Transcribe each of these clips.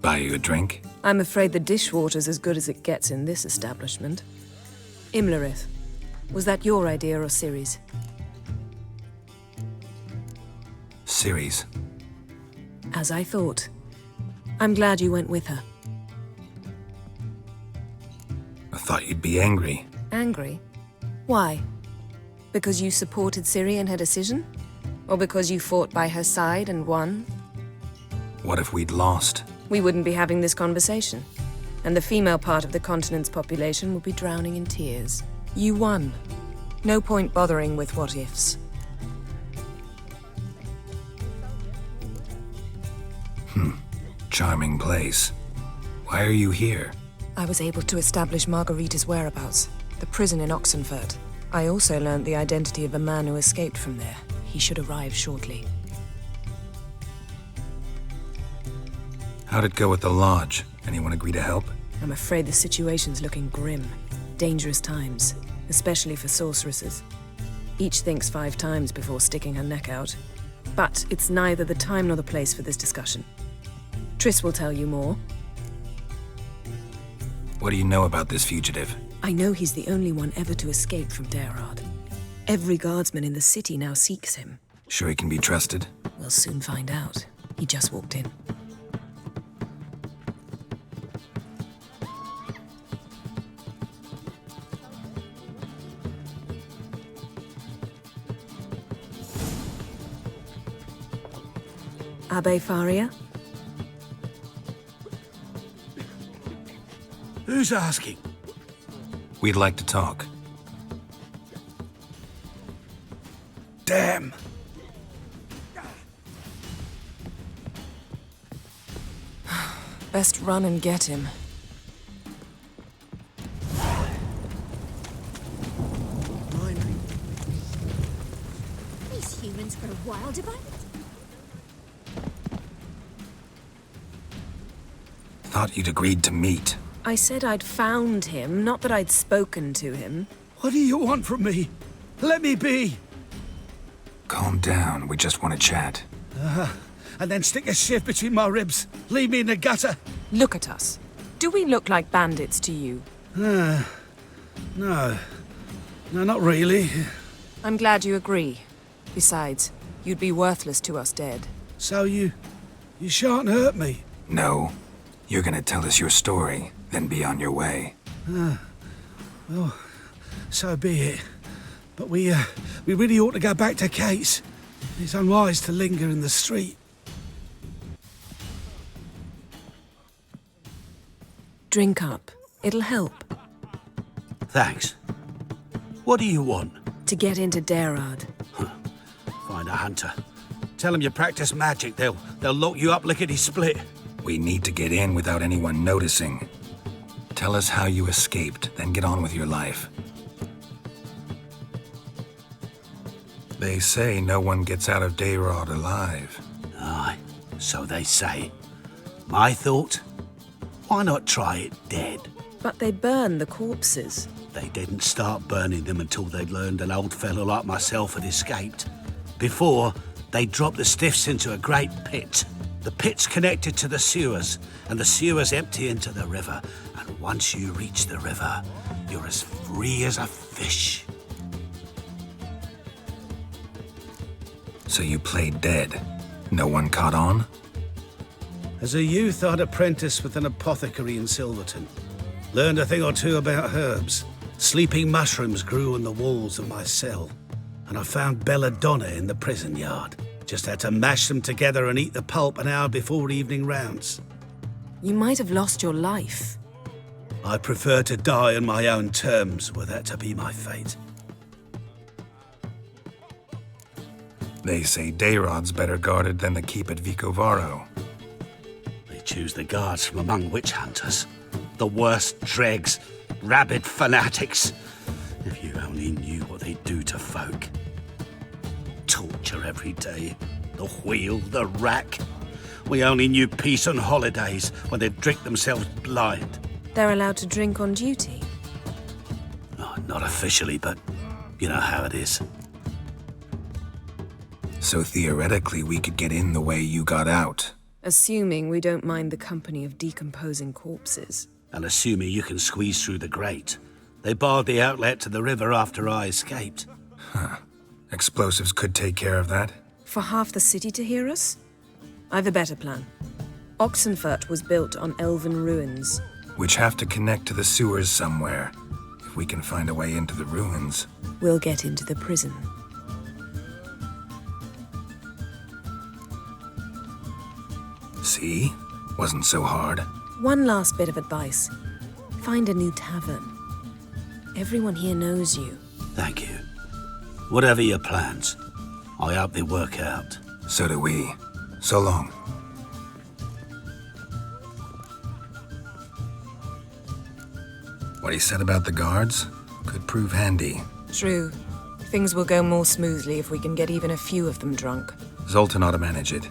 Buy you a drink? I'm afraid the dishwater's as good as it gets in this establishment. Imlerith, was that your idea or Ciri's? Ciri's. As I thought. I'm glad you went with her. I thought you'd be angry. Angry? Why? Because you supported Ciri in her decision? Or because you fought by her side and won? What if we'd lost? We wouldn't be having this conversation. And the female part of the continent's population would be drowning in tears. You won. No point bothering with what-ifs. Charming place. Why are you here? I was able to establish Margarita's whereabouts, the prison in Oxenfurt. I also learned the identity of a man who escaped from there. He should arrive shortly. How'd it go at the lodge? Anyone agree to help? I'm afraid the situation's looking grim. Dangerous times, especially for sorceresses. Each thinks 5 times before sticking her neck out. But it's neither the time nor the place for this discussion. Triss will tell you more. What do you know about this fugitive? I know he's the only one ever to escape from Daerard. Every guardsman in the city now seeks him. Sure he can be trusted? We'll soon find out. He just walked in. Abbe Faria? Who's asking? We'd like to talk. Damn. Best run and get him. These humans grow wild about it. Thought you'd agreed to meet. I said I'd found him, not that I'd spoken to him. What do you want from me? Let me be. Calm down, we just want to chat. And then stick a shiv between my ribs. Leave me in the gutter. Look at us. Do we look like bandits to you? No. No, not really. I'm glad you agree. Besides, you'd be worthless to us dead. So you shan't hurt me. No. You're gonna tell us your story, then be on your way. Well, so be it. But we really ought to go back to Kate's. It's unwise to linger in the street. Drink up. It'll help. Thanks. What do you want? To get into Daerard. Find a hunter. Tell them you practice magic. They'll lock you up lickety-split. We need to get in without anyone noticing. Tell us how you escaped, then get on with your life. They say no one gets out of Daerard alive. Aye, so they say. My thought? Why not try it dead? But they burn the corpses. They didn't start burning them until they'd learned an old fellow like myself had escaped. Before, they dropped the stiffs into a great pit. The pit's connected to the sewers, and the sewers empty into the river. And once you reach the river, you're as free as a fish. So you played dead. No one caught on? As a youth, I'd apprenticed with an apothecary in Silverton. Learned a thing or two about herbs. Sleeping mushrooms grew on the walls of my cell. And I found belladonna in the prison yard. Just had to mash them together and eat the pulp an hour before evening rounds. You might have lost your life. I prefer to die on my own terms, were that to be my fate. They say Daerad's better guarded than the keep at Vicovaro. They choose the guards from among witch hunters. The worst dregs, rabid fanatics. If you only knew what they do to folk. Torture every day. The wheel, the rack. We only knew peace on holidays when they'd drink themselves blind. They're allowed to drink on duty. Oh, not officially, but you know how it is. So theoretically we could get in the way you got out. Assuming we don't mind the company of decomposing corpses. And assuming you can squeeze through the grate. They barred the outlet to the river after I escaped. Explosives could take care of that. For half the city to hear us? I've a better plan. Oxenfurt was built on elven ruins. Which have to connect to the sewers somewhere. If we can find a way into the ruins. We'll get into the prison. See? Wasn't so hard. One last bit of advice. Find a new tavern. Everyone here knows you. Thank you. Whatever your plans, I hope they work out. So do we. So long. What he said about the guards could prove handy. True. Things will go more smoothly if we can get even a few of them drunk. Zoltan ought to manage it.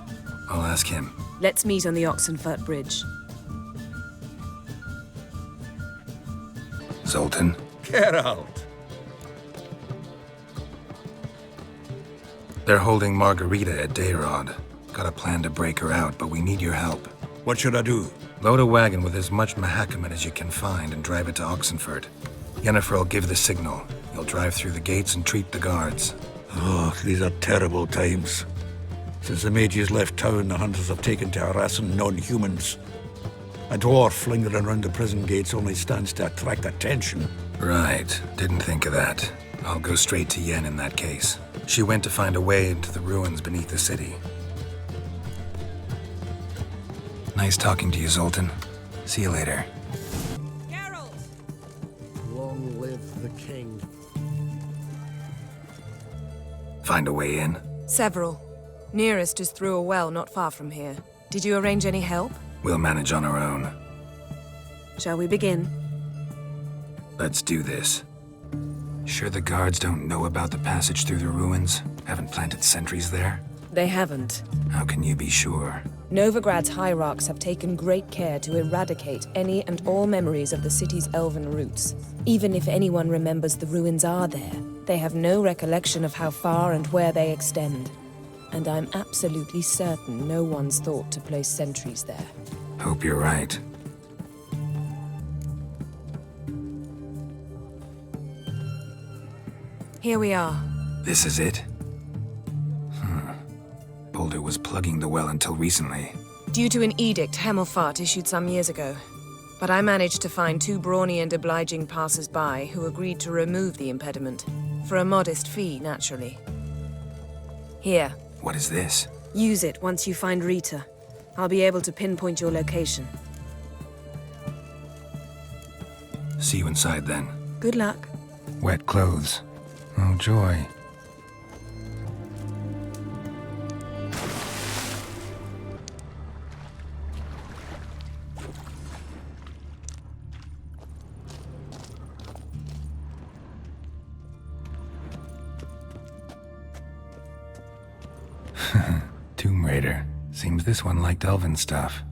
I'll ask him. Let's meet on the Oxenfurt Bridge. Zoltan? Geralt! They're holding Margarita at Dayrod. Got a plan to break her out, but we need your help. What should I do? Load a wagon with as much Mahakaman as you can find and drive it to Oxenfurt. Yennefer will give the signal. You'll drive through the gates and treat the guards. Oh, these are terrible times. Since the mages left town, the hunters have taken to harassing non-humans. A dwarf lingering around the prison gates only stands to attract attention. Right. Didn't think of that. I'll go straight to Yen in that case. She went to find a way into the ruins beneath the city. Nice talking to you, Zoltan. See you later. Geralt! Long live the king. Find a way in? Several. Nearest is through a well not far from here. Did you arrange any help? We'll manage on our own. Shall we begin? Let's do this. Sure the guards don't know about the passage through the ruins? Haven't planted sentries there? They haven't. How can you be sure? Novigrad's hierarchs have taken great care to eradicate any and all memories of the city's elven roots. Even if anyone remembers the ruins are there, they have no recollection of how far and where they extend. And I'm absolutely certain no one's thought to place sentries there. Hope you're right. Here we are. This is it? Boulder was plugging the well until recently. Due to an edict Hemelfart issued some years ago. But I managed to find two brawny and obliging passers-by who agreed to remove the impediment. For a modest fee, naturally. Here. What is this? Use it once you find Rita. I'll be able to pinpoint your location. See you inside then. Good luck. Wet clothes. Oh, joy. Tomb Raider. Seems this one liked elven stuff.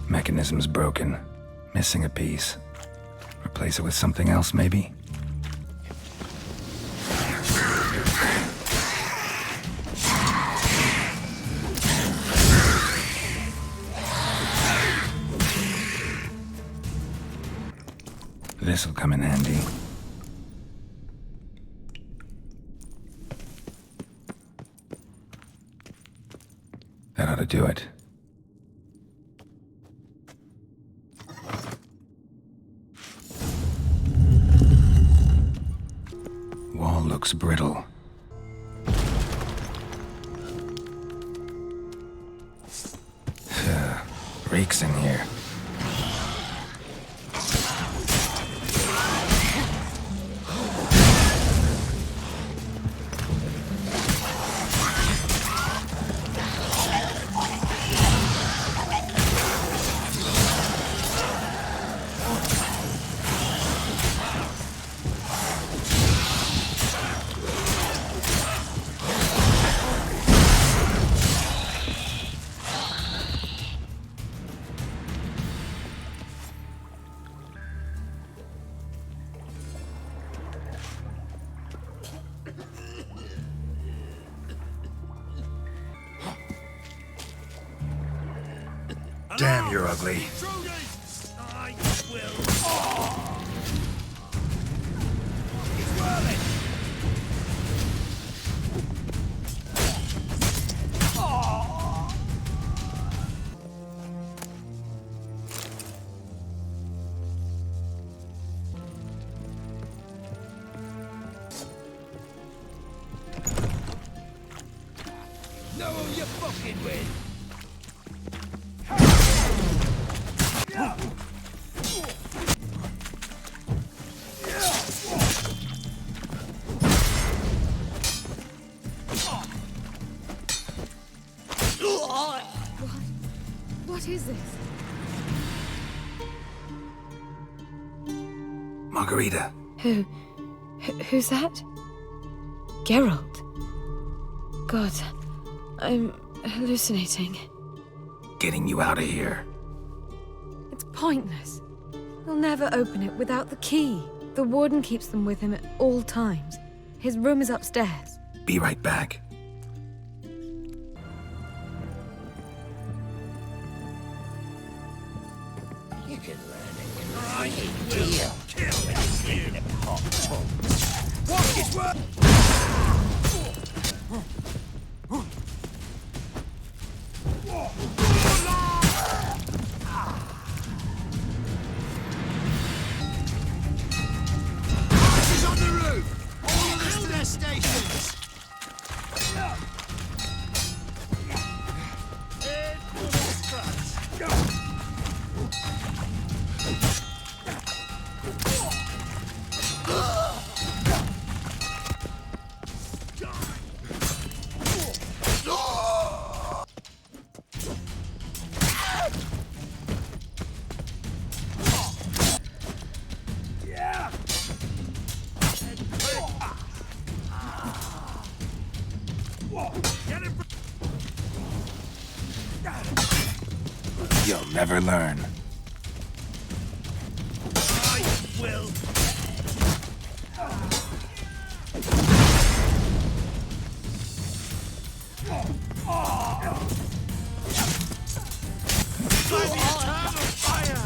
Mechanism's broken. Missing a piece. Replace it with something else, maybe? This'll come in handy. That ought to do it. Wall looks brittle. Reeks in here. Damn, you're ugly. I will. It's worth it. Know who you're fucking with. What is this? Margarita. Who's that? Geralt. God, I'm hallucinating. Getting you out of here. It's pointless. He'll never open it without the key. The warden keeps them with him at all times. His room is upstairs. Be right back. You can learn it in the deal. Kill you. The hot tongues. What is worth? Marches on the roof! All of us to their stations! You'll never learn. I will. By the eternal fire!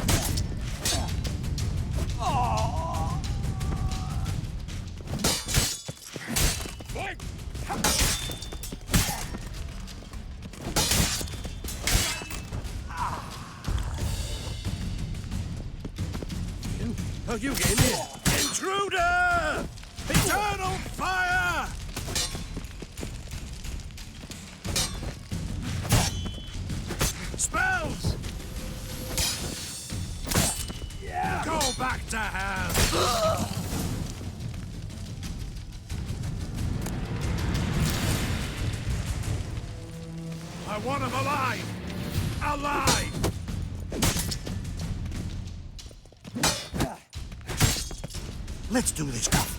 Oh, you get in here! Intruder! Eternal fire! Spells! Yeah! Go back to hell! I want him alive! Alive! Let's do this stuff.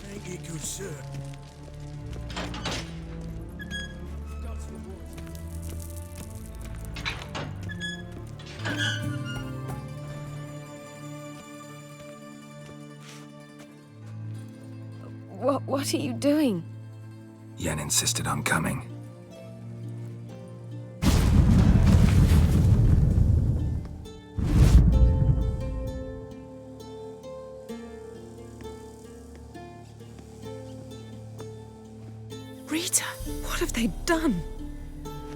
Thank you, good sir. What are you doing? Yen insisted on coming. Rita, what have they done?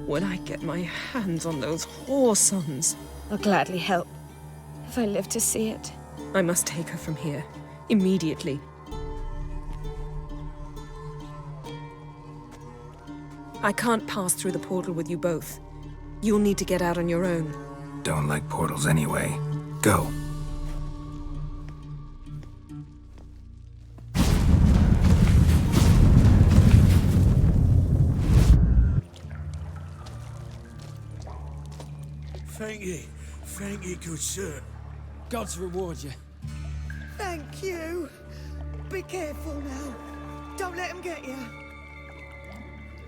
When I get my hands on those whoresons, I'll gladly help, if I live to see it. I must take her from here. Immediately. I can't pass through the portal with you both. You'll need to get out on your own. Don't like portals anyway. Go. Thank you, good sir. Gods reward you. Thank you. Be careful now. Don't let him get you.